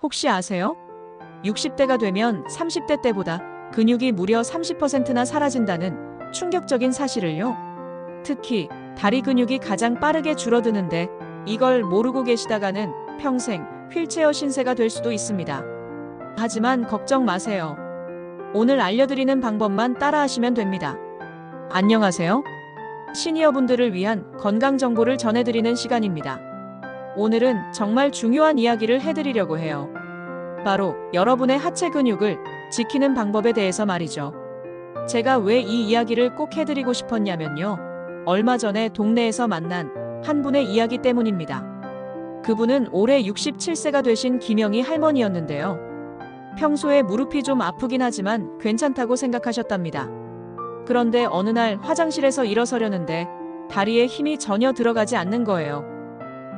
혹시 아세요? 60대가 되면 30대 때보다 근육이 무려 30%나 사라진다는 충격적인 사실을요. 특히 다리 근육이 가장 빠르게 줄어드는데 이걸 모르고 계시다가는 평생 휠체어 신세가 될 수도 있습니다. 하지만 걱정 마세요. 오늘 알려드리는 방법만 따라하시면 됩니다. 안녕하세요. 시니어분들을 위한 건강 정보를 전해드리는 시간입니다. 오늘은 정말 중요한 이야기를 해드리려고 해요. 바로 여러분의 하체 근육을 지키는 방법에 대해서 말이죠. 제가 왜 이 이야기를 꼭 해드리고 싶었냐면요. 얼마 전에 동네에서 만난 한 분의 이야기 때문입니다. 그분은 올해 67세가 되신 김영희 할머니였는데요. 평소에 무릎이 좀 아프긴 하지만 괜찮다고 생각하셨답니다. 그런데 어느 날 화장실에서 일어서려는데 다리에 힘이 전혀 들어가지 않는 거예요.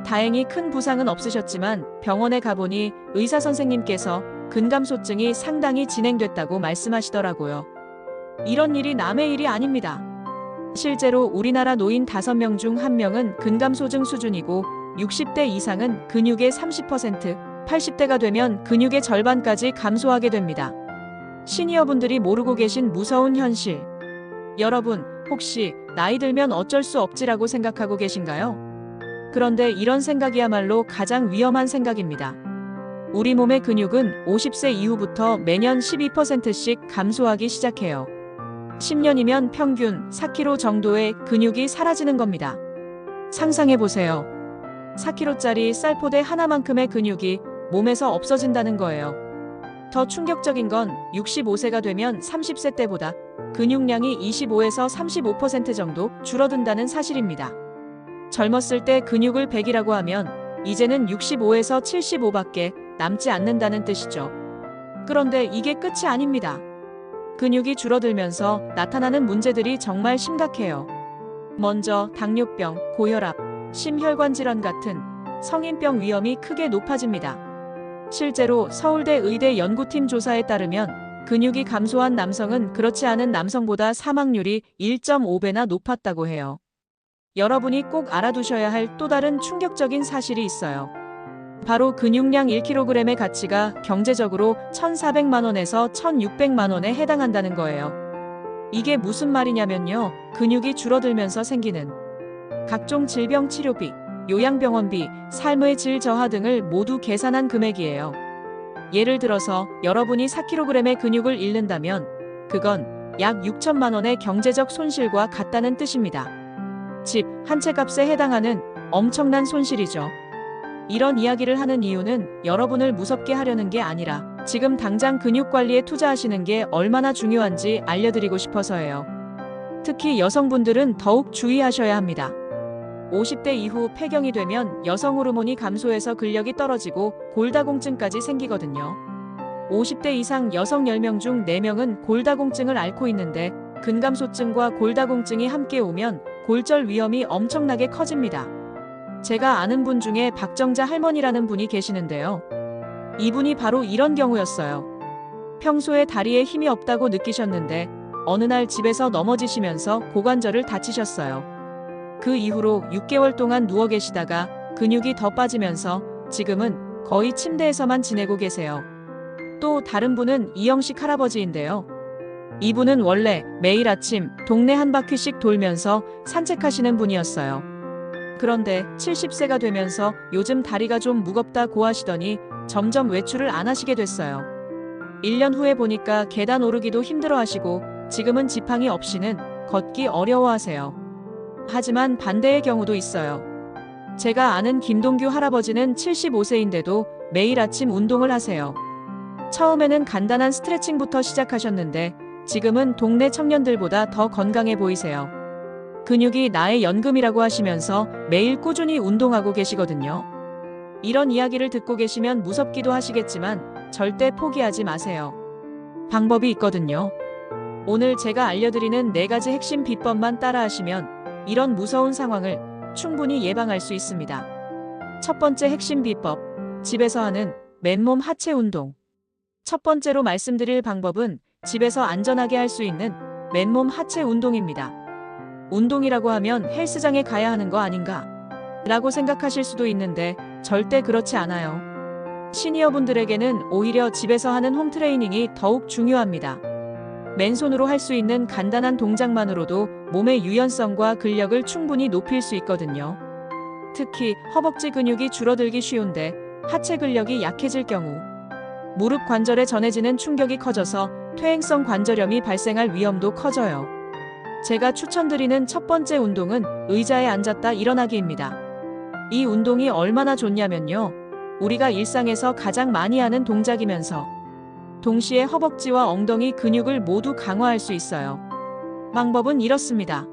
다행히 큰 부상은 없으셨지만 병원에 가보니 의사 선생님께서 근감소증이 상당히 진행됐다고 말씀하시더라고요. 이런 일이 남의 일이 아닙니다. 실제로 우리나라 노인 5명 중 1명은 근감소증 수준이고 60대 이상은 근육의 30%, 80대가 되면 근육의 절반까지 감소하게 됩니다. 시니어분들이 모르고 계신 무서운 현실. 여러분, 혹시 나이 들면 어쩔 수 없지라고 생각하고 계신가요? 그런데 이런 생각이야말로 가장 위험한 생각입니다. 우리 몸의 근육은 50세 이후부터 매년 12%씩 감소하기 시작해요. 10년이면 평균 4kg 정도의 근육이 사라지는 겁니다. 상상해보세요. 4kg짜리 쌀포대 하나만큼의 근육이 몸에서 없어진다는 거예요. 더 충격적인 건 65세가 되면 30세 때보다 근육량이 25에서 35% 정도 줄어든다는 사실입니다. 젊었을 때 근육을 100이라고 하면 이제는 65에서 75밖에 남지 않는다는 뜻이죠. 그런데 이게 끝이 아닙니다. 근육이 줄어들면서 나타나는 문제들이 정말 심각해요. 먼저 당뇨병, 고혈압, 심혈관 질환 같은 성인병 위험이 크게 높아집니다. 실제로 서울대 의대 연구팀 조사에 따르면 근육이 감소한 남성은 그렇지 않은 남성보다 사망률이 1.5배나 높았다고 해요. 여러분이 꼭 알아두셔야 할 또 다른 충격적인 사실이 있어요. 바로 근육량 1kg의 가치가 경제적으로 1,400만 원에서 1,600만 원에 해당한다는 거예요. 이게 무슨 말이냐면요. 근육이 줄어들면서 생기는 각종 질병 치료비, 요양병원비, 삶의 질 저하 등을 모두 계산한 금액이에요. 예를 들어서 여러분이 4kg의 근육을 잃는다면 그건 약 6천만 원의 경제적 손실과 같다는 뜻입니다. 집 한 채 값에 해당하는 엄청난 손실이죠. 이런 이야기를 하는 이유는 여러분을 무섭게 하려는 게 아니라 지금 당장 근육 관리에 투자하시는 게 얼마나 중요한지 알려드리고 싶어서예요. 특히 여성분들은 더욱 주의하셔야 합니다. 50대 이후 폐경이 되면 여성 호르몬이 감소해서 근력이 떨어지고 골다공증까지 생기거든요. 50대 이상 여성 10명 중 4명은 골다공증을 앓고 있는데 근감소증과 골다공증이 함께 오면 골절 위험이 엄청나게 커집니다. 제가 아는 분 중에 박정자 할머니라는 분이 계시는데요. 이분이 바로 이런 경우였어요. 평소에 다리에 힘이 없다고 느끼셨는데 어느 날 집에서 넘어지시면서 고관절을 다치셨어요. 그 이후로 6개월 동안 누워 계시다가 근육이 더 빠지면서 지금은 거의 침대에서만 지내고 계세요. 또 다른 분은 이영식 할아버지인데요. 이분은 원래 매일 아침 동네 한 바퀴씩 돌면서 산책하시는 분이었어요. 그런데 70세가 되면서 요즘 다리가 좀 무겁다고 하시더니 점점 외출을 안 하시게 됐어요. 1년 후에 보니까 계단 오르기도 힘들어 하시고 지금은 지팡이 없이는 걷기 어려워하세요. 하지만 반대의 경우도 있어요. 제가 아는 김동규 할아버지는 75세인데도 매일 아침 운동을 하세요. 처음에는 간단한 스트레칭부터 시작하셨는데 지금은 동네 청년들보다 더 건강해 보이세요. 근육이 나의 연금이라고 하시면서 매일 꾸준히 운동하고 계시거든요. 이런 이야기를 듣고 계시면 무섭기도 하시겠지만 절대 포기하지 마세요. 방법이 있거든요. 오늘 제가 알려드리는 4가지 핵심 비법만 따라하시면 이런 무서운 상황을 충분히 예방할 수 있습니다. 첫 번째 핵심 비법, 집에서 하는 맨몸 하체 운동. 첫 번째로 말씀드릴 방법은 집에서 안전하게 할 수 있는 맨몸 하체 운동입니다. 운동이라고 하면 헬스장에 가야 하는 거 아닌가? 라고 생각하실 수도 있는데 절대 그렇지 않아요. 시니어분들에게는 오히려 집에서 하는 홈트레이닝이 더욱 중요합니다. 맨손으로 할 수 있는 간단한 동작만으로도 몸의 유연성과 근력을 충분히 높일 수 있거든요. 특히 허벅지 근육이 줄어들기 쉬운데 하체 근력이 약해질 경우 무릎 관절에 전해지는 충격이 커져서 퇴행성 관절염이 발생할 위험도 커져요. 제가 추천드리는 첫 번째 운동은 의자에 앉았다 일어나기입니다. 이 운동이 얼마나 좋냐면요. 우리가 일상에서 가장 많이 하는 동작이면서 동시에 허벅지와 엉덩이 근육을 모두 강화할 수 있어요. 방법은 이렇습니다.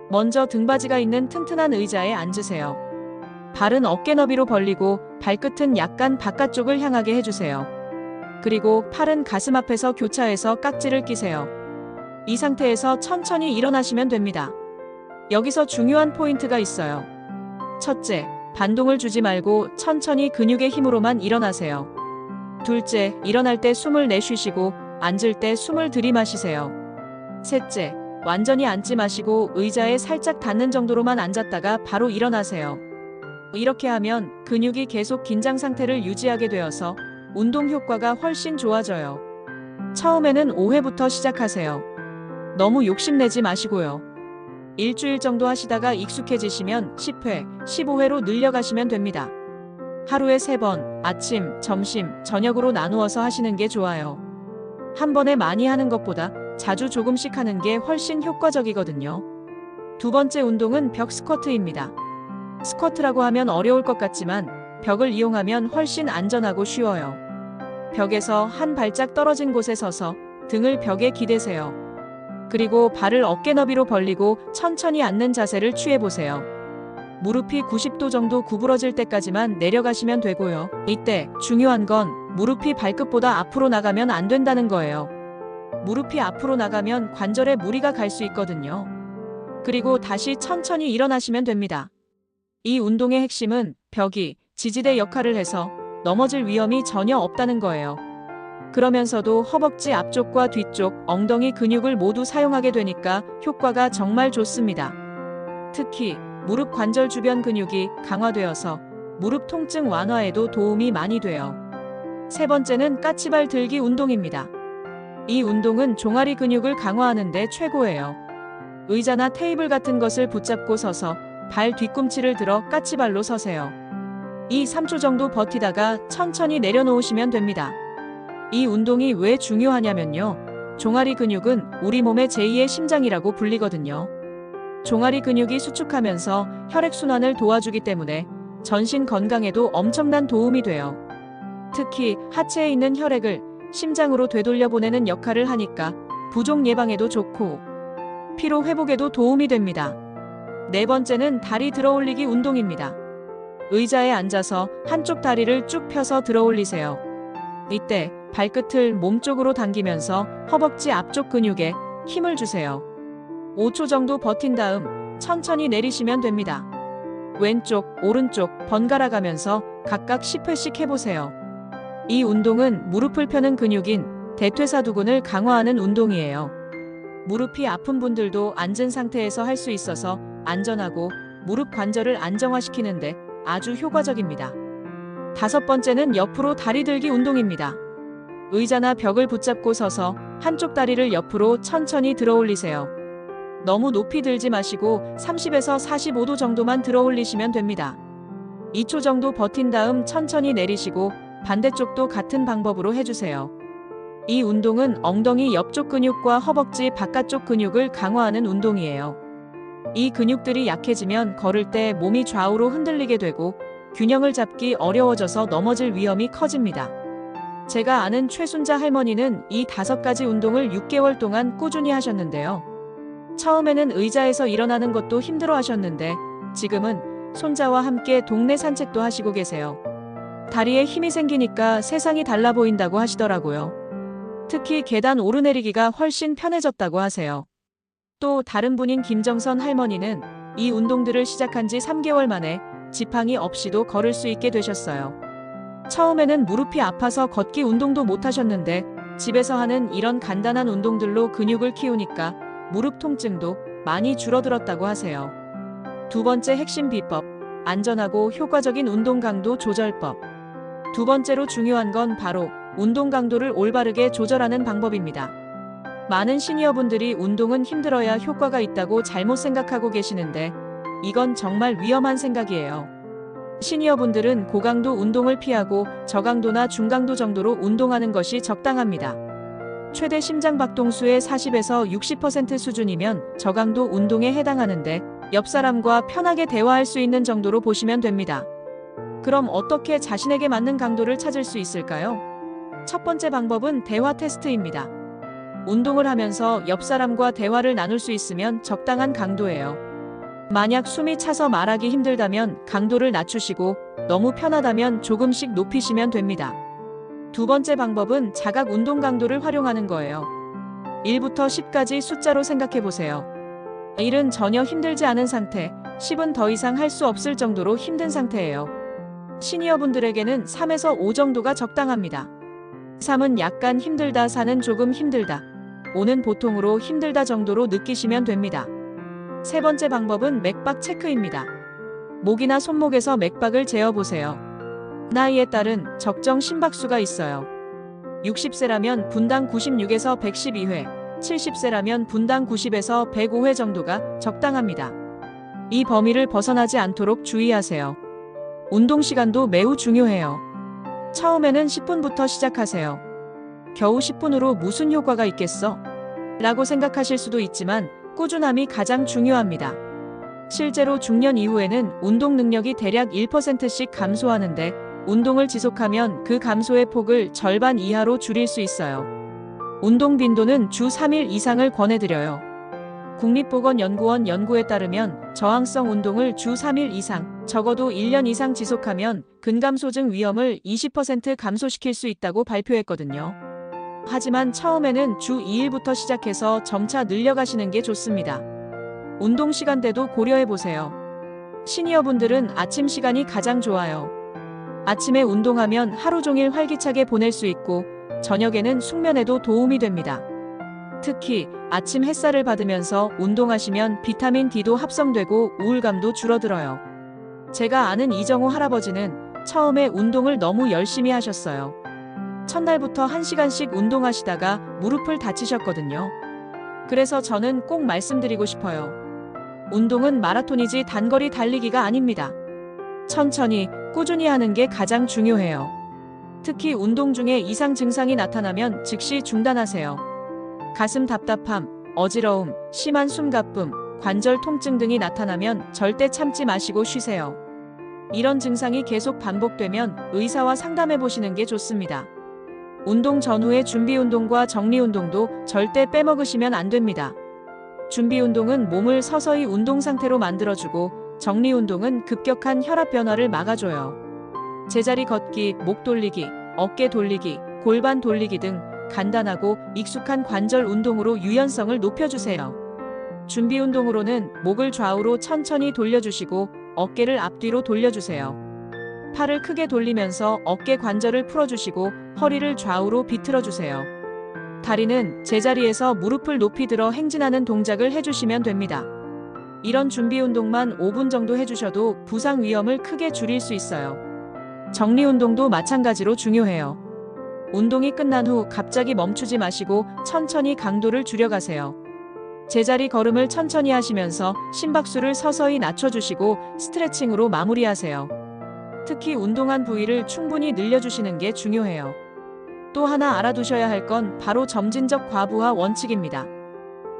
먼저 등받이가 있는 튼튼한 의자에 앉으세요. 발은 어깨 너비로 벌리고 발끝은 약간 바깥쪽을 향하게 해주세요. 그리고 팔은 가슴 앞에서 교차해서 깍지를 끼세요. 이 상태에서 천천히 일어나시면 됩니다. 여기서 중요한 포인트가 있어요. 첫째, 반동을 주지 말고 천천히 근육의 힘으로만 일어나세요. 둘째, 일어날 때 숨을 내쉬시고 앉을 때 숨을 들이마시세요. 셋째, 완전히 앉지 마시고 의자에 살짝 닿는 정도로만 앉았다가 바로 일어나세요. 이렇게 하면 근육이 계속 긴장 상태를 유지하게 되어서 운동 효과가 훨씬 좋아져요. 처음에는 5회부터 시작하세요. 너무 욕심내지 마시고요. 일주일 정도 하시다가 익숙해지시면 10회, 15회로 늘려가시면 됩니다. 하루에 3번, 아침, 점심, 저녁으로 나누어서 하시는 게 좋아요. 한 번에 많이 하는 것보다 자주 조금씩 하는 게 훨씬 효과적이거든요. 두 번째 운동은 벽 스쿼트입니다. 스쿼트라고 하면 어려울 것 같지만 벽을 이용하면 훨씬 안전하고 쉬워요. 벽에서 한 발짝 떨어진 곳에 서서 등을 벽에 기대세요. 그리고 발을 어깨 너비로 벌리고 천천히 앉는 자세를 취해보세요. 무릎이 90도 정도 구부러질 때까지만 내려가시면 되고요. 이때 중요한 건 무릎이 발끝보다 앞으로 나가면 안 된다는 거예요. 무릎이 앞으로 나가면 관절에 무리가 갈 수 있거든요. 그리고 다시 천천히 일어나시면 됩니다. 이 운동의 핵심은 벽이 지지대 역할을 해서 넘어질 위험이 전혀 없다는 거예요. 그러면서도 허벅지 앞쪽과 뒤쪽, 엉덩이 근육을 모두 사용하게 되니까 효과가 정말 좋습니다. 특히 무릎 관절 주변 근육이 강화되어서 무릎 통증 완화에도 도움이 많이 돼요. 세 번째는 까치발 들기 운동입니다. 이 운동은 종아리 근육을 강화하는 데 최고예요. 의자나 테이블 같은 것을 붙잡고 서서 발 뒤꿈치를 들어 까치발로 서세요. 3초 정도 버티다가 천천히 내려놓으시면 됩니다. 이 운동이 왜 중요하냐면요. 종아리 근육은 우리 몸의 제2의 심장이라고 불리거든요. 종아리 근육이 수축하면서 혈액순환을 도와주기 때문에 전신 건강에도 엄청난 도움이 돼요. 특히 하체에 있는 혈액을 심장으로 되돌려 보내는 역할을 하니까 부종 예방에도 좋고 피로 회복에도 도움이 됩니다. 네 번째는 다리 들어올리기 운동입니다. 의자에 앉아서 한쪽 다리를 쭉 펴서 들어올리세요. 이때 발끝을 몸쪽으로 당기면서 허벅지 앞쪽 근육에 힘을 주세요. 5초 정도 버틴 다음 천천히 내리시면 됩니다. 왼쪽, 오른쪽 번갈아 가면서 각각 10회씩 해보세요. 이 운동은 무릎을 펴는 근육인 대퇴사두근을 강화하는 운동이에요. 무릎이 아픈 분들도 앉은 상태에서 할 수 있어서 안전하고 무릎 관절을 안정화시키는데 아주 효과적입니다. 다섯 번째는 옆으로 다리 들기 운동입니다. 의자나 벽을 붙잡고 서서 한쪽 다리를 옆으로 천천히 들어 올리세요. 너무 높이 들지 마시고 30에서 45도 정도만 들어 올리시면 됩니다. 2초 정도 버틴 다음 천천히 내리시고 반대쪽도 같은 방법으로 해주세요. 이 운동은 엉덩이 옆쪽 근육과 허벅지 바깥쪽 근육을 강화하는 운동이에요. 이 근육들이 약해지면 걸을 때 몸이 좌우로 흔들리게 되고 균형을 잡기 어려워져서 넘어질 위험이 커집니다. 제가 아는 최순자 할머니는 이 5가지 운동을 6개월 동안 꾸준히 하셨는데요. 처음에는 의자에서 일어나는 것도 힘들어 하셨는데 지금은 손자와 함께 동네 산책도 하시고 계세요. 다리에 힘이 생기니까 세상이 달라 보인다고 하시더라고요. 특히 계단 오르내리기가 훨씬 편해졌다고 하세요. 또 다른 분인 김정선 할머니는 이 운동들을 시작한 지 3개월 만에 지팡이 없이도 걸을 수 있게 되셨어요. 처음에는 무릎이 아파서 걷기 운동도 못 하셨는데 집에서 하는 이런 간단한 운동들로 근육을 키우니까 무릎 통증도 많이 줄어들었다고 하세요. 두 번째 핵심 비법, 안전하고 효과적인 운동 강도 조절법. 두 번째로 중요한 건 바로 운동 강도를 올바르게 조절하는 방법입니다. 많은 시니어분들이 운동은 힘들어야 효과가 있다고 잘못 생각하고 계시는데 이건 정말 위험한 생각이에요. 시니어분들은 고강도 운동을 피하고 저강도나 중강도 정도로 운동하는 것이 적당합니다. 최대 심장박동수의 40에서 60% 수준이면 저강도 운동에 해당하는데 옆 사람과 편하게 대화할 수 있는 정도로 보시면 됩니다. 그럼 어떻게 자신에게 맞는 강도를 찾을 수 있을까요? 첫 번째 방법은 대화 테스트입니다. 운동을 하면서 옆 사람과 대화를 나눌 수 있으면 적당한 강도예요. 만약 숨이 차서 말하기 힘들다면 강도를 낮추시고 너무 편하다면 조금씩 높이시면 됩니다. 두 번째 방법은 자각 운동 강도를 활용하는 거예요. 1부터 10까지 숫자로 생각해 보세요. 1은 전혀 힘들지 않은 상태, 10은 더 이상 할 수 없을 정도로 힘든 상태예요. 시니어분들에게는 3에서 5 정도가 적당합니다. 3은 약간 힘들다, 4는 조금 힘들다, 5는 보통으로 힘들다 정도로 느끼시면 됩니다. 세 번째 방법은 맥박 체크입니다. 목이나 손목에서 맥박을 재어보세요. 나이에 따른 적정 심박수가 있어요. 60세라면 분당 96에서 112회, 70세라면 분당 90에서 105회 정도가 적당합니다. 이 범위를 벗어나지 않도록 주의하세요. 운동 시간도 매우 중요해요. 처음에는 10분부터 시작하세요. 겨우 10분으로 무슨 효과가 있겠어? 라고 생각하실 수도 있지만 꾸준함이 가장 중요합니다. 실제로 중년 이후에는 운동 능력이 대략 1%씩 감소하는데 운동을 지속하면 그 감소의 폭을 절반 이하로 줄일 수 있어요. 운동 빈도는 주 3일 이상을 권해드려요. 국립보건연구원 연구에 따르면 저항성 운동을 주 3일 이상, 적어도 1년 이상 지속하면 근감소증 위험을 20% 감소시킬 수 있다고 발표했거든요. 하지만 처음에는 주 2일부터 시작해서 점차 늘려가시는 게 좋습니다. 운동 시간대도 고려해보세요. 시니어분들은 아침 시간이 가장 좋아요. 아침에 운동하면 하루 종일 활기차게 보낼 수 있고 저녁에는 숙면에도 도움이 됩니다. 특히 아침 햇살을 받으면서 운동하시면 비타민 D도 합성되고 우울감도 줄어들어요. 제가 아는 이정호 할아버지는 처음에 운동을 너무 열심히 하셨어요. 첫날부터 1시간씩 운동하시다가 무릎을 다치셨거든요. 그래서 저는 꼭 말씀드리고 싶어요. 운동은 마라톤이지 단거리 달리기가 아닙니다. 천천히, 꾸준히 하는 게 가장 중요해요. 특히 운동 중에 이상 증상이 나타나면 즉시 중단하세요. 가슴 답답함, 어지러움, 심한 숨가쁨, 관절 통증 등이 나타나면 절대 참지 마시고 쉬세요. 이런 증상이 계속 반복되면 의사와 상담해 보시는 게 좋습니다. 운동 전후의 준비 운동과 정리 운동도 절대 빼먹으시면 안 됩니다. 준비 운동은 몸을 서서히 운동 상태로 만들어주고 정리 운동은 급격한 혈압 변화를 막아줘요. 제자리 걷기, 목 돌리기, 어깨 돌리기, 골반 돌리기 등 간단하고 익숙한 관절 운동으로 유연성을 높여주세요. 준비 운동으로는 목을 좌우로 천천히 돌려주시고 어깨를 앞뒤로 돌려주세요. 팔을 크게 돌리면서 어깨 관절을 풀어주시고 허리를 좌우로 비틀어주세요. 다리는 제자리에서 무릎을 높이 들어 행진하는 동작을 해주시면 됩니다. 이런 준비 운동만 5분 정도 해주셔도 부상 위험을 크게 줄일 수 있어요. 정리 운동도 마찬가지로 중요해요. 운동이 끝난 후 갑자기 멈추지 마시고 천천히 강도를 줄여가세요. 제자리 걸음을 천천히 하시면서 심박수를 서서히 낮춰주시고 스트레칭으로 마무리하세요. 특히 운동한 부위를 충분히 늘려주시는 게 중요해요. 또 하나 알아두셔야 할 건 바로 점진적 과부하 원칙입니다.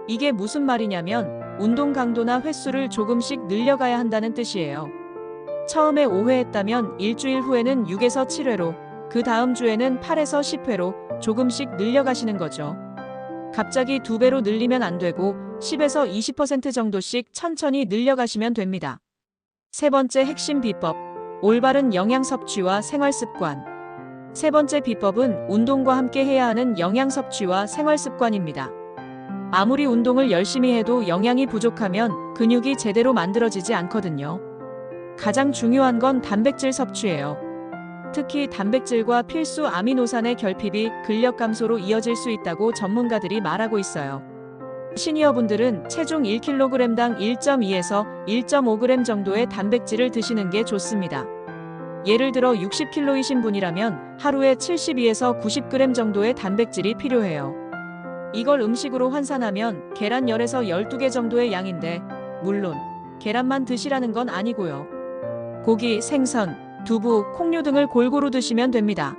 이게 무슨 말이냐면 운동 강도나 횟수를 조금씩 늘려가야 한다는 뜻이에요. 처음에 5회 했다면 일주일 후에는 6에서 7회로, 그 다음 주에는 8에서 10회로 조금씩 늘려가시는 거죠. 갑자기 2배로 늘리면 안 되고 10에서 20% 정도씩 천천히 늘려가시면 됩니다. 세 번째 핵심 비법, 올바른 영양 섭취와 생활 습관. 세 번째 비법은 운동과 함께 해야 하는 영양 섭취와 생활 습관입니다. 아무리 운동을 열심히 해도 영양이 부족하면 근육이 제대로 만들어지지 않거든요. 가장 중요한 건 단백질 섭취예요. 특히 단백질과 필수 아미노산의 결핍이 근력 감소로 이어질 수 있다고 전문가들이 말하고 있어요. 시니어분들은 체중 1kg당 1.2에서 1.5g 정도의 단백질을 드시는 게 좋습니다. 예를 들어 60kg이신 분이라면 하루에 72에서 90g 정도의 단백질이 필요해요. 이걸 음식으로 환산하면 계란 10에서 12개 정도의 양인데, 물론 계란만 드시라는 건 아니고요. 고기, 생선, 두부, 콩류 등을 골고루 드시면 됩니다.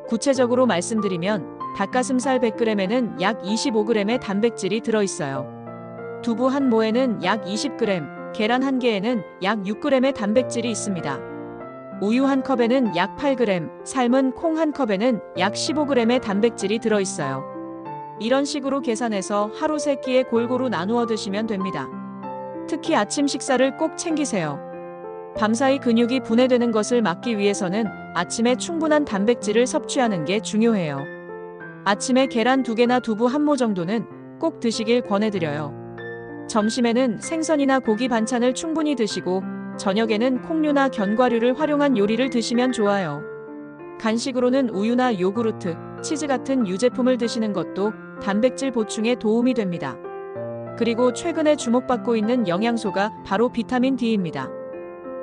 구체적으로 말씀드리면 닭가슴살 100g에는 약 25g의 단백질이 들어있어요. 두부 한 모에는 약 20g, 계란 한 개에는 약 6g의 단백질이 있습니다. 우유 한 컵에는 약 8g, 삶은 콩 한 컵에는 약 15g의 단백질이 들어있어요. 이런 식으로 계산해서 하루 3끼에 골고루 나누어 드시면 됩니다. 특히 아침 식사를 꼭 챙기세요. 밤사이 근육이 분해되는 것을 막기 위해서는 아침에 충분한 단백질을 섭취하는 게 중요해요. 아침에 계란 2개나 두부 1모 정도는 꼭 드시길 권해드려요. 점심에는 생선이나 고기 반찬을 충분히 드시고 저녁에는 콩류나 견과류를 활용한 요리를 드시면 좋아요. 간식으로는 우유나 요구르트, 치즈 같은 유제품을 드시는 것도 단백질 보충에 도움이 됩니다. 그리고 최근에 주목받고 있는 영양소가 바로 비타민 D입니다.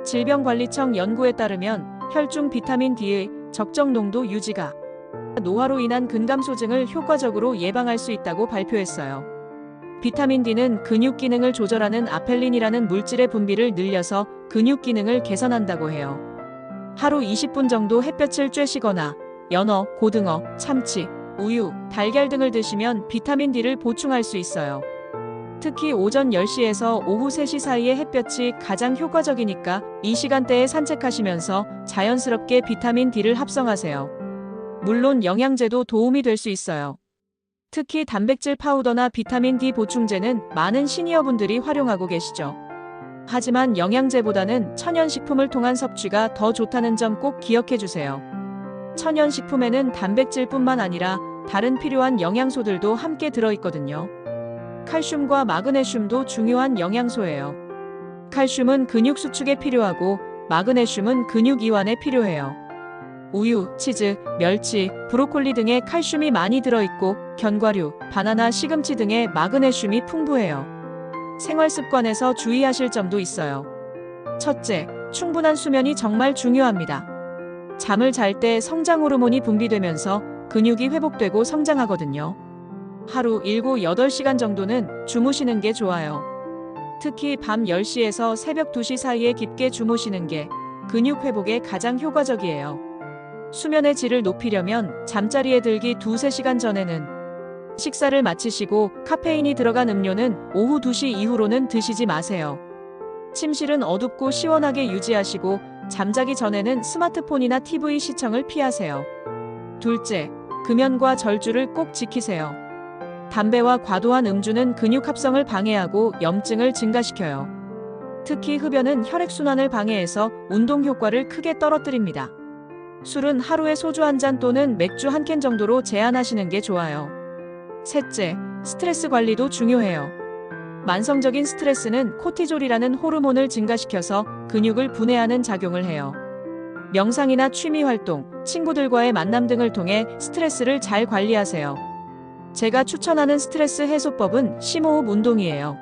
질병관리청 연구에 따르면 혈중 비타민 D의 적정 농도 유지가 노화로 인한 근감소증을 효과적으로 예방할 수 있다고 발표했어요. 비타민 D는 근육 기능을 조절하는 아펠린이라는 물질의 분비를 늘려서 근육 기능을 개선한다고 해요. 하루 20분 정도 햇볕을 쬐시거나 연어, 고등어, 참치, 우유, 달걀 등을 드시면 비타민 D를 보충할 수 있어요. 특히 오전 10시에서 오후 3시 사이의 햇볕이 가장 효과적이니까 이 시간대에 산책하시면서 자연스럽게 비타민 D를 합성하세요. 물론 영양제도 도움이 될 수 있어요. 특히 단백질 파우더나 비타민 D 보충제는 많은 시니어분들이 활용하고 계시죠. 하지만 영양제보다는 천연식품을 통한 섭취가 더 좋다는 점 꼭 기억해 주세요. 천연식품에는 단백질뿐만 아니라 다른 필요한 영양소들도 함께 들어있거든요. 칼슘과 마그네슘도 중요한 영양소예요. 칼슘은 근육 수축에 필요하고 마그네슘은 근육 이완에 필요해요. 우유, 치즈, 멸치, 브로콜리 등에 칼슘이 많이 들어있고 견과류, 바나나, 시금치 등에 마그네슘이 풍부해요. 생활 습관에서 주의하실 점도 있어요. 첫째, 충분한 수면이 정말 중요합니다. 잠을 잘 때 성장 호르몬이 분비되면서 근육이 회복되고 성장하거든요. 하루 7, 8시간 정도는 주무시는 게 좋아요. 특히 밤 10시에서 새벽 2시 사이에 깊게 주무시는 게 근육 회복에 가장 효과적이에요. 수면의 질을 높이려면 잠자리에 들기 2-3시간 전에는 식사를 마치시고 카페인이 들어간 음료는 오후 2시 이후로는 드시지 마세요. 침실은 어둡고 시원하게 유지하시고 잠자기 전에는 스마트폰이나 TV 시청을 피하세요. 둘째, 금연과 절주를 꼭 지키세요. 담배와 과도한 음주는 근육 합성을 방해하고 염증을 증가시켜요. 특히 흡연은 혈액순환을 방해해서 운동 효과를 크게 떨어뜨립니다. 술은 하루에 소주 1잔 또는 맥주 1캔 정도로 제한하시는 게 좋아요. 셋째, 스트레스 관리도 중요해요. 만성적인 스트레스는 코티졸이라는 호르몬을 증가시켜서 근육을 분해하는 작용을 해요. 명상이나 취미 활동, 친구들과의 만남 등을 통해 스트레스를 잘 관리하세요. 제가 추천하는 스트레스 해소법은 심호흡 운동이에요.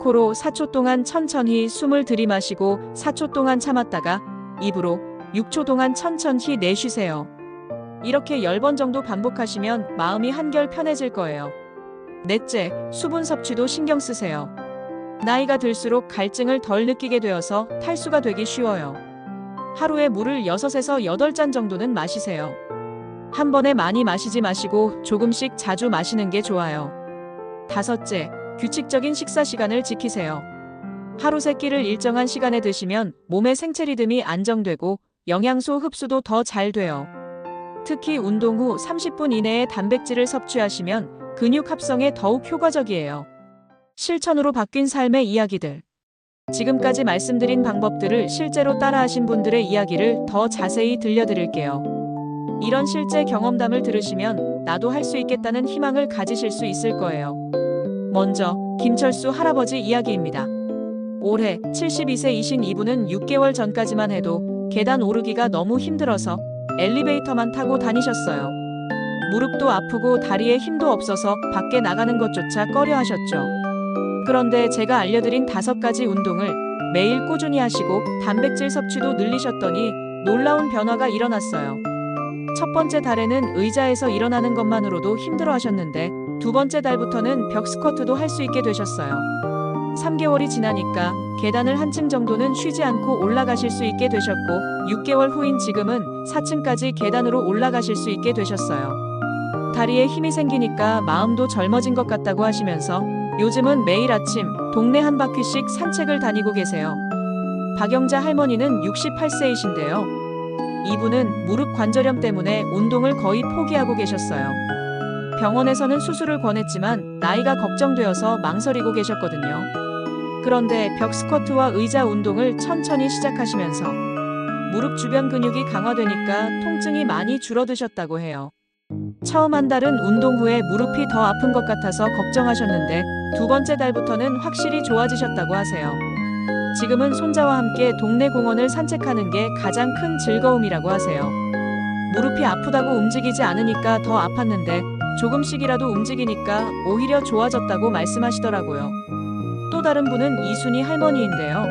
코로 4초 동안 천천히 숨을 들이마시고 4초 동안 참았다가 입으로 6초 동안 천천히 내쉬세요. 이렇게 10번 정도 반복하시면 마음이 한결 편해질 거예요. 넷째, 수분 섭취도 신경 쓰세요. 나이가 들수록 갈증을 덜 느끼게 되어서 탈수가 되기 쉬워요. 하루에 물을 6에서 8잔 정도는 마시세요. 한 번에 많이 마시지 마시고 조금씩 자주 마시는 게 좋아요. 다섯째, 규칙적인 식사 시간을 지키세요. 하루 3끼를 일정한 시간에 드시면 몸의 생체 리듬이 안정되고 영양소 흡수도 더 잘 돼요. 특히 운동 후 30분 이내에 단백질을 섭취하시면 근육 합성에 더욱 효과적이에요. 실천으로 바뀐 삶의 이야기들. 지금까지 말씀드린 방법들을 실제로 따라하신 분들의 이야기를 더 자세히 들려드릴게요. 이런 실제 경험담을 들으시면 나도 할 수 있겠다는 희망을 가지실 수 있을 거예요. 먼저 김철수 할아버지 이야기입니다. 올해 72세이신 이분은 6개월 전까지만 해도 계단 오르기가 너무 힘들어서 엘리베이터만 타고 다니셨어요. 무릎도 아프고 다리에 힘도 없어서 밖에 나가는 것조차 꺼려 하셨죠. 그런데 제가 알려드린 5가지 운동을 매일 꾸준히 하시고 단백질 섭취도 늘리셨더니 놀라운 변화가 일어났어요. 첫 번째 달에는 의자에서 일어나는 것만으로도 힘들어 하셨는데 두 번째 달부터는 벽 스쿼트도 할 수 있게 되셨어요. 3개월이 지나니까 계단을 한층 정도는 쉬지 않고 올라가실 수 있게 되셨고 6개월 후인 지금은 4층까지 계단으로 올라가실 수 있게 되셨어요. 다리에 힘이 생기니까 마음도 젊어진 것 같다고 하시면서 요즘은 매일 아침 동네 한 바퀴씩 산책을 다니고 계세요. 박영자 할머니는 68세이신데요. 이분은 무릎 관절염 때문에 운동을 거의 포기하고 계셨어요. 병원에서는 수술을 권했지만 나이가 걱정되어서 망설이고 계셨거든요. 그런데 벽 스쿼트와 의자 운동을 천천히 시작하시면서 무릎 주변 근육이 강화되니까 통증이 많이 줄어드셨다고 해요. 처음 한 달은 운동 후에 무릎이 더 아픈 것 같아서 걱정하셨는데 두 번째 달부터는 확실히 좋아지셨다고 하세요. 지금은 손자와 함께 동네 공원을 산책하는 게 가장 큰 즐거움이라고 하세요. 무릎이 아프다고 움직이지 않으니까 더 아팠는데 조금씩이라도 움직이니까 오히려 좋아졌다고 말씀하시더라고요. 또 다른 분은 이순희 할머니인데요.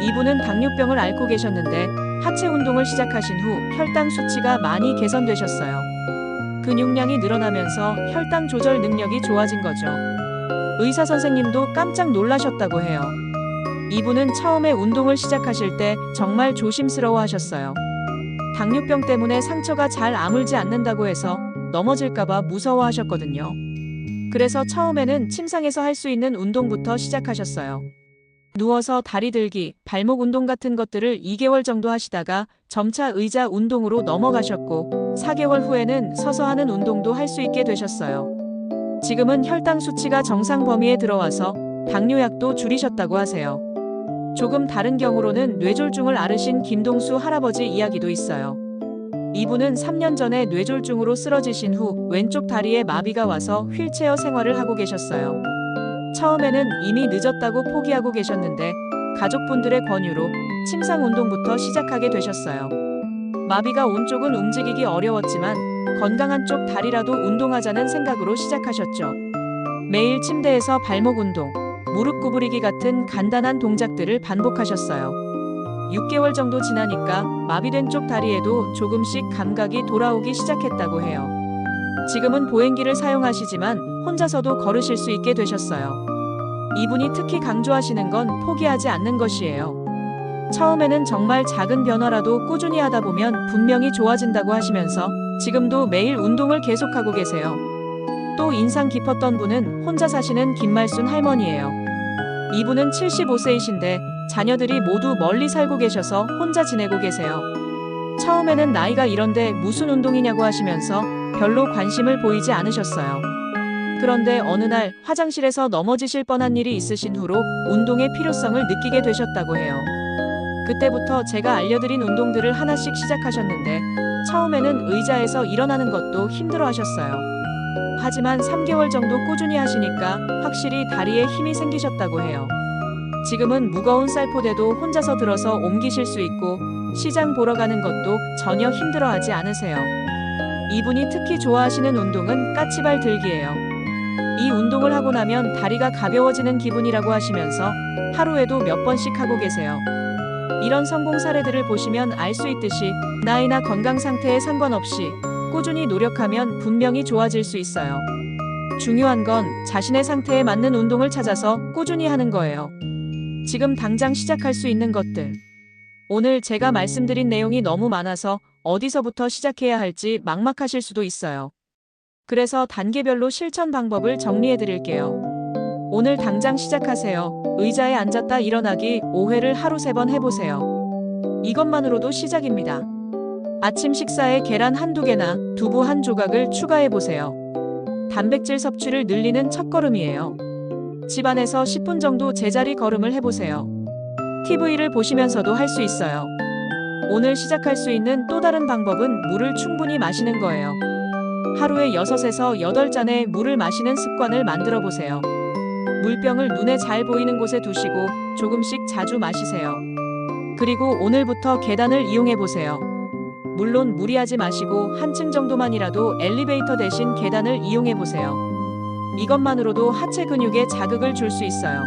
이분은 당뇨병을 앓고 계셨는데 하체 운동을 시작하신 후 혈당 수치가 많이 개선되셨어요. 근육량이 늘어나면서 혈당 조절 능력이 좋아진 거죠. 의사 선생님도 깜짝 놀라셨다고 해요. 이분은 처음에 운동을 시작하실 때 정말 조심스러워 하셨어요. 당뇨병 때문에 상처가 잘 아물지 않는다고 해서 넘어질까봐 무서워 하셨거든요. 그래서 처음에는 침상에서 할 수 있는 운동부터 시작하셨어요. 누워서 다리 들기, 발목 운동 같은 것들을 2개월 정도 하시다가 점차 의자 운동으로 넘어가셨고 4개월 후에는 서서 하는 운동도 할 수 있게 되셨어요. 지금은 혈당 수치가 정상 범위에 들어와서 당뇨약도 줄이셨다고 하세요. 조금 다른 경우로는 뇌졸중을 앓으신 김동수 할아버지 이야기도 있어요. 이분은 3년 전에 뇌졸중으로 쓰러지신 후 왼쪽 다리에 마비가 와서 휠체어 생활을 하고 계셨어요. 처음에는 이미 늦었다고 포기하고 계셨는데 가족분들의 권유로 침상 운동부터 시작하게 되셨어요. 마비가 온 쪽은 움직이기 어려웠지만 건강한 쪽 다리라도 운동하자는 생각으로 시작하셨죠. 매일 침대에서 발목 운동, 무릎 구부리기 같은 간단한 동작들을 반복하셨어요. 6개월 정도 지나니까 마비된 쪽 다리에도 조금씩 감각이 돌아오기 시작했다고 해요. 지금은 보행기를 사용하시지만 혼자서도 걸으실 수 있게 되셨어요. 이분이 특히 강조하시는 건 포기하지 않는 것이에요. 처음에는 정말 작은 변화라도 꾸준히 하다 보면 분명히 좋아진다고 하시면서 지금도 매일 운동을 계속하고 계세요. 또 인상 깊었던 분은 혼자 사시는 김말순 할머니예요. 이분은 75세이신데 자녀들이 모두 멀리 살고 계셔서 혼자 지내고 계세요. 처음에는 나이가 이런데 무슨 운동이냐고 하시면서 별로 관심을 보이지 않으셨어요. 그런데 어느 날 화장실에서 넘어지실 뻔한 일이 있으신 후로 운동의 필요성을 느끼게 되셨다고 해요. 그때부터 제가 알려드린 운동들을 하나씩 시작하셨는데 처음에는 의자에서 일어나는 것도 힘들어 하셨어요. 하지만 3개월 정도 꾸준히 하시니까 확실히 다리에 힘이 생기셨다고 해요. 지금은 무거운 쌀포대도 혼자서 들어서 옮기실 수 있고 시장 보러 가는 것도 전혀 힘들어하지 않으세요. 이분이 특히 좋아하시는 운동은 까치발 들기예요. 이 운동을 하고 나면 다리가 가벼워지는 기분이라고 하시면서 하루에도 몇 번씩 하고 계세요. 이런 성공 사례들을 보시면 알 수 있듯이 나이나 건강 상태에 상관없이 꾸준히 노력하면 분명히 좋아질 수 있어요. 중요한 건 자신의 상태에 맞는 운동을 찾아서 꾸준히 하는 거예요. 지금 당장 시작할 수 있는 것들. 오늘 제가 말씀드린 내용이 너무 많아서 어디서부터 시작해야 할지 막막하실 수도 있어요. 그래서 단계별로 실천 방법을 정리해 드릴게요. 오늘 당장 시작하세요. 의자에 앉았다 일어나기 5회를 하루 3번 해보세요. 이것만으로도 시작입니다. 아침 식사에 계란 한두 개나 두부 한 조각을 추가해보세요. 단백질 섭취를 늘리는 첫걸음이에요. 집안에서 10분 정도 제자리 걸음을 해보세요. TV를 보시면서도 할 수 있어요. 오늘 시작할 수 있는 또 다른 방법은 물을 충분히 마시는 거예요. 하루에 6에서 8잔의 물을 마시는 습관을 만들어 보세요. 물병을 눈에 잘 보이는 곳에 두시고 조금씩 자주 마시세요. 그리고 오늘부터 계단을 이용해 보세요. 물론 무리하지 마시고 한층 정도만이라도 엘리베이터 대신 계단을 이용해 보세요. 이것만으로도 하체 근육에 자극을 줄 수 있어요.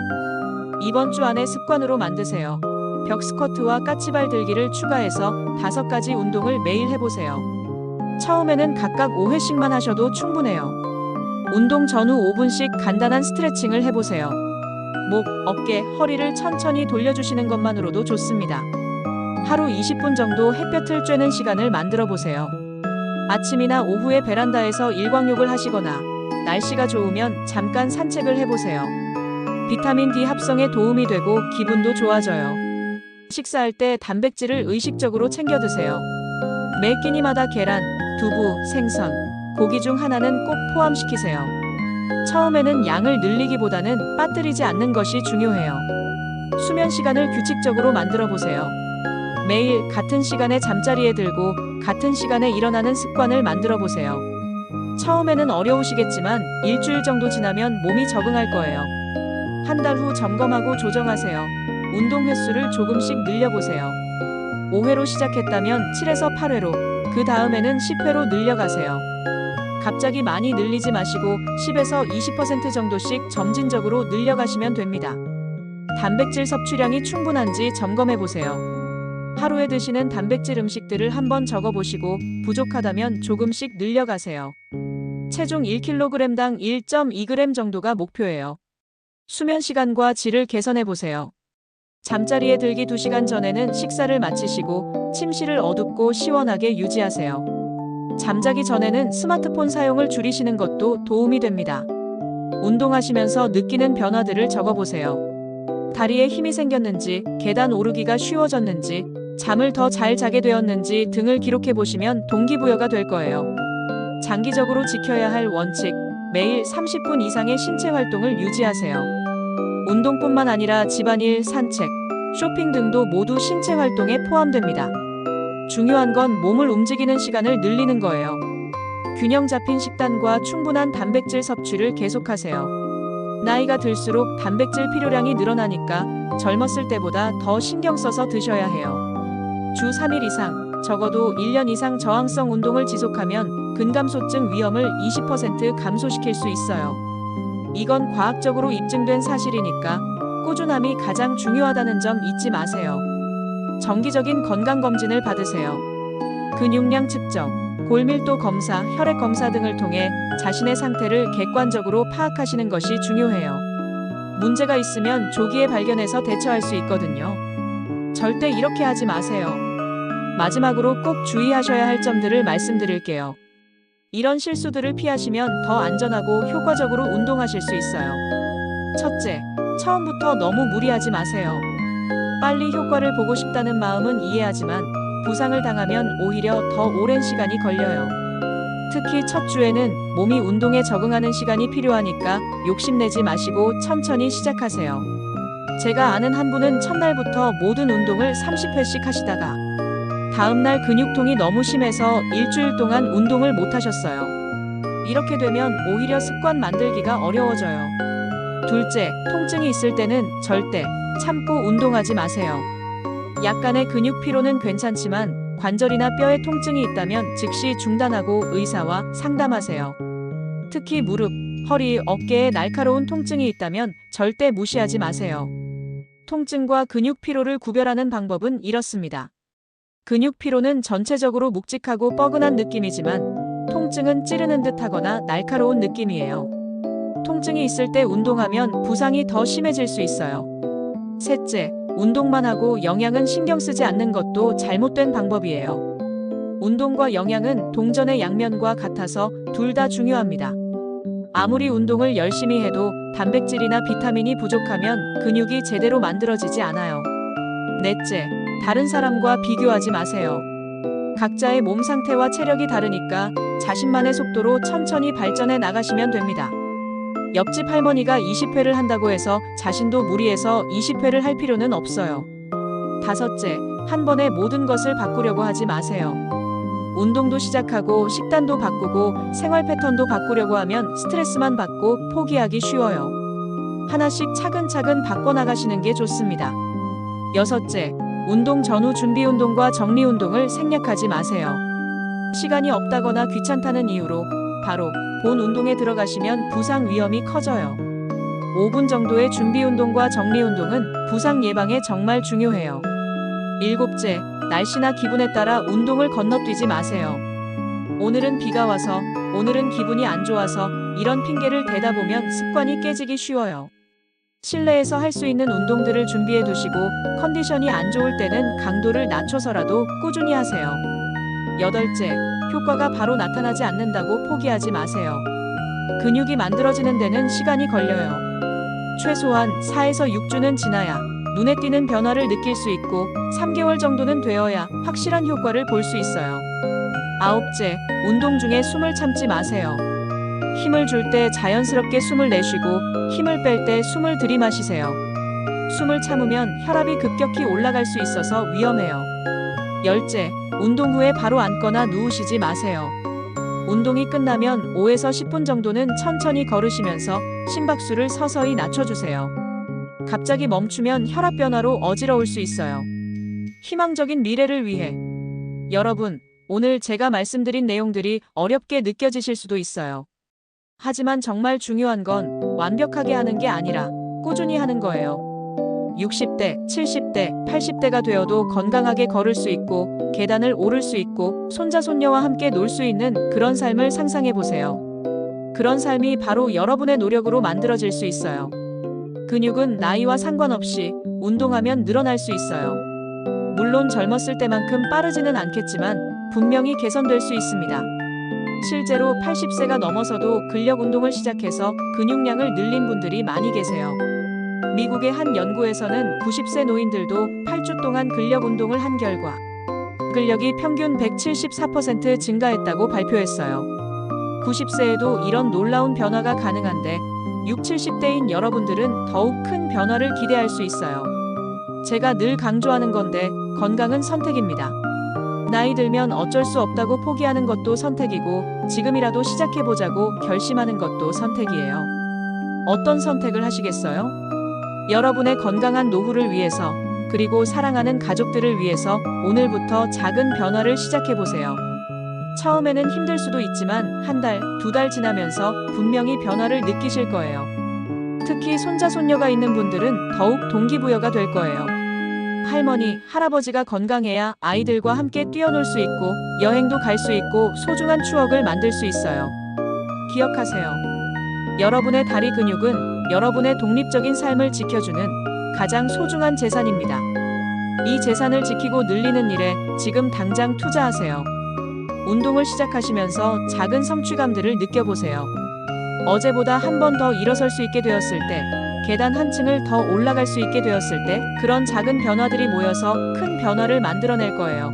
이번 주 안에 습관으로 만드세요. 벽 스쿼트와 까치발 들기를 추가해서 5가지 운동을 매일 해보세요. 처음에는 각각 5회씩만 하셔도 충분해요. 운동 전후 5분씩 간단한 스트레칭을 해보세요. 목, 어깨, 허리를 천천히 돌려주시는 것만으로도 좋습니다. 하루 20분 정도 햇볕을 쬐는 시간을 만들어 보세요. 아침이나 오후에 베란다에서 일광욕을 하시거나 날씨가 좋으면 잠깐 산책을 해보세요. 비타민 D 합성에 도움이 되고 기분도 좋아져요. 식사할 때 단백질을 의식적으로 챙겨 드세요. 매 끼니마다 계란, 두부, 생선, 고기 중 하나는 꼭 포함시키세요. 처음에는 양을 늘리기보다는 빠뜨리지 않는 것이 중요해요. 수면 시간을 규칙적으로 만들어 보세요. 매일 같은 시간에 잠자리에 들고 같은 시간에 일어나는 습관을 만들어 보세요. 처음에는 어려우시겠지만 일주일 정도 지나면 몸이 적응할 거예요. 한 달 후 점검하고 조정하세요. 운동 횟수를 조금씩 늘려보세요. 5회로 시작했다면 7에서 8회로, 그 다음에는 10회로 늘려가세요. 갑자기 많이 늘리지 마시고 10에서 20% 정도씩 점진적으로 늘려가시면 됩니다. 단백질 섭취량이 충분한지 점검해 보세요. 하루에 드시는 단백질 음식들을 한번 적어보시고 부족하다면 조금씩 늘려가세요. 체중 1kg당 1.2g 정도가 목표예요. 수면 시간과 질을 개선해 보세요. 잠자리에 들기 2시간 전에는 식사를 마치시고 침실을 어둡고 시원하게 유지하세요. 잠자기 전에는 스마트폰 사용을 줄이시는 것도 도움이 됩니다. 운동하시면서 느끼는 변화들을 적어보세요. 다리에 힘이 생겼는지, 계단 오르기가 쉬워졌는지, 잠을 더 잘 자게 되었는지 등을 기록해 보시면 동기부여가 될 거예요. 장기적으로 지켜야 할 원칙, 매일 30분 이상의 신체 활동을 유지하세요. 운동뿐만 아니라 집안일, 산책, 쇼핑 등도 모두 신체 활동에 포함됩니다. 중요한 건 몸을 움직이는 시간을 늘리는 거예요. 균형 잡힌 식단과 충분한 단백질 섭취를 계속하세요. 나이가 들수록 단백질 필요량이 늘어나니까 젊었을 때보다 더 신경 써서 드셔야 해요. 주 3일 이상, 적어도 1년 이상 저항성 운동을 지속하면 근감소증 위험을 20% 감소시킬 수 있어요. 이건 과학적으로 입증된 사실이니까 꾸준함이 가장 중요하다는 점 잊지 마세요. 정기적인 건강검진을 받으세요. 근육량 측정, 골밀도 검사, 혈액 검사 등을 통해 자신의 상태를 객관적으로 파악하시는 것이 중요해요. 문제가 있으면 조기에 발견해서 대처할 수 있거든요. 절대 이렇게 하지 마세요. 마지막으로 꼭 주의하셔야 할 점들을 말씀드릴게요. 이런 실수들을 피하시면 더 안전하고 효과적으로 운동하실 수 있어요. 첫째, 처음부터 너무 무리하지 마세요. 빨리 효과를 보고 싶다는 마음은 이해하지만 부상을 당하면 오히려 더 오랜 시간이 걸려요. 특히 첫 주에는 몸이 운동에 적응하는 시간이 필요하니까 욕심내지 마시고 천천히 시작하세요. 제가 아는 한 분은 첫날부터 모든 운동을 30회씩 하시다가 다음날 근육통이 너무 심해서 일주일 동안 운동을 못 하셨어요. 이렇게 되면 오히려 습관 만들기가 어려워져요. 둘째, 통증이 있을 때는 절대 참고 운동하지 마세요. 약간의 근육 피로는 괜찮지만 관절이나 뼈에 통증이 있다면 즉시 중단하고 의사와 상담하세요. 특히 무릎, 허리, 어깨에 날카로운 통증이 있다면 절대 무시하지 마세요. 통증과 근육 피로를 구별하는 방법은 이렇습니다. 근육 피로는 전체적으로 묵직하고 뻐근한 느낌이지만 통증은 찌르는 듯하거나 날카로운 느낌이에요. 통증이 있을 때 운동하면 부상이 더 심해질 수 있어요. 셋째, 운동만 하고 영양은 신경 쓰지 않는 것도 잘못된 방법이에요. 운동과 영양은 동전의 양면과 같아서 둘 다 중요합니다. 아무리 운동을 열심히 해도 단백질이나 비타민이 부족하면 근육이 제대로 만들어지지 않아요. 넷째, 다른 사람과 비교하지 마세요. 각자의 몸 상태와 체력이 다르니까 자신만의 속도로 천천히 발전해 나가시면 됩니다. 옆집 할머니가 20회를 한다고 해서 자신도 무리해서 20회를 할 필요는 없어요. 다섯째, 한 번에 모든 것을 바꾸려고 하지 마세요. 운동도 시작하고 식단도 바꾸고 생활 패턴도 바꾸려고 하면 스트레스만 받고 포기하기 쉬워요. 하나씩 차근차근 바꿔나가시는 게 좋습니다. 여섯째, 운동 전후 준비 운동과 정리 운동을 생략하지 마세요. 시간이 없다거나 귀찮다는 이유로 바로 본 운동에 들어가시면 부상 위험이 커져요. 5분 정도의 준비 운동과 정리 운동은 부상 예방에 정말 중요해요. 일곱째, 날씨나 기분에 따라 운동을 건너뛰지 마세요. 오늘은 비가 와서, 오늘은 기분이 안 좋아서 이런 핑계를 대다 보면 습관이 깨지기 쉬워요. 실내에서 할 수 있는 운동들을 준비해 두시고 컨디션이 안 좋을 때는 강도를 낮춰서라도 꾸준히 하세요. 여덟째, 효과가 바로 나타나지 않는다고 포기하지 마세요. 근육이 만들어지는 데는 시간이 걸려요. 최소한 4에서 6주는 지나야 눈에 띄는 변화를 느낄 수 있고 3개월 정도는 되어야 확실한 효과를 볼 수 있어요. 아홉째, 운동 중에 숨을 참지 마세요. 힘을 줄 때 자연스럽게 숨을 내쉬고 힘을 뺄 때 숨을 들이마시세요. 숨을 참으면 혈압이 급격히 올라갈 수 있어서 위험해요. 열째, 운동 후에 바로 앉거나 누우시지 마세요. 운동이 끝나면 5에서 10분 정도는 천천히 걸으시면서 심박수를 서서히 낮춰주세요. 갑자기 멈추면 혈압 변화로 어지러울 수 있어요. 희망적인 미래를 위해. 여러분, 오늘 제가 말씀드린 내용들이 어렵게 느껴지실 수도 있어요. 하지만 정말 중요한 건 완벽하게 하는 게 아니라 꾸준히 하는 거예요. 60대, 70대, 80대가 되어도 건강하게 걸을 수 있고 계단을 오를 수 있고 손자 손녀와 함께 놀 수 있는 그런 삶을 상상해 보세요. 그런 삶이 바로 여러분의 노력으로 만들어질 수 있어요. 근육은 나이와 상관없이 운동하면 늘어날 수 있어요. 물론 젊었을 때만큼 빠르지는 않겠지만 분명히 개선될 수 있습니다. 실제로 80세가 넘어서도 근력 운동을 시작해서 근육량을 늘린 분들이 많이 계세요. 미국의 한 연구에서는 90세 노인들도 8주 동안 근력 운동을 한 결과 근력이 평균 174% 증가했다고 발표했어요. 90세에도 이런 놀라운 변화가 가능한데 60, 70대인 여러분들은 더욱 큰 변화를 기대할 수 있어요. 제가 늘 강조하는 건데 건강은 선택입니다. 나이 들면 어쩔 수 없다고 포기하는 것도 선택이고 지금이라도 시작해보자고 결심하는 것도 선택이에요. 어떤 선택을 하시겠어요? 여러분의 건강한 노후를 위해서 그리고 사랑하는 가족들을 위해서 오늘부터 작은 변화를 시작해보세요. 처음에는 힘들 수도 있지만 한 달, 2달 지나면서 분명히 변화를 느끼실 거예요. 특히 손자, 손녀가 있는 분들은 더욱 동기부여가 될 거예요. 할머니, 할아버지가 건강해야 아이들과 함께 뛰어놀 수 있고 여행도 갈 수 있고 소중한 추억을 만들 수 있어요. 기억하세요. 여러분의 다리 근육은 여러분의 독립적인 삶을 지켜주는 가장 소중한 재산입니다. 이 재산을 지키고 늘리는 일에 지금 당장 투자하세요. 운동을 시작하시면서 작은 성취감들을 느껴보세요. 어제보다 한 번 더 일어설 수 있게 되었을 때, 계단 한 층을 더 올라갈 수 있게 되었을 때 그런 작은 변화들이 모여서 큰 변화를 만들어낼 거예요.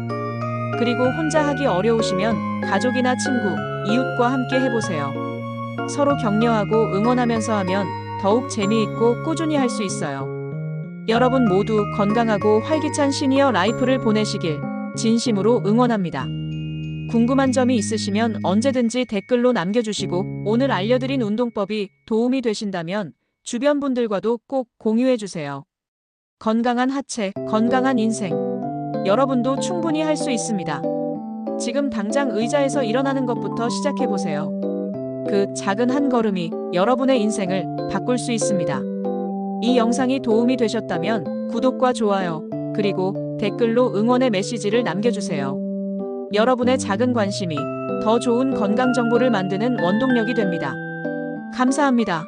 그리고 혼자 하기 어려우시면 가족이나 친구, 이웃과 함께 해보세요. 서로 격려하고 응원하면서 하면 더욱 재미있고 꾸준히 할 수 있어요. 여러분 모두 건강하고 활기찬 시니어 라이프를 보내시길 진심으로 응원합니다. 궁금한 점이 있으시면 언제든지 댓글로 남겨주시고 오늘 알려드린 운동법이 도움이 되신다면 주변 분들과도 꼭 공유해주세요. 건강한 하체, 건강한 인생. 여러분도 충분히 할 수 있습니다. 지금 당장 의자에서 일어나는 것부터 시작해보세요. 그 작은 한 걸음이 여러분의 인생을 바꿀 수 있습니다. 이 영상이 도움이 되셨다면 구독과 좋아요, 그리고 댓글로 응원의 메시지를 남겨주세요. 여러분의 작은 관심이 더 좋은 건강 정보를 만드는 원동력이 됩니다. 감사합니다.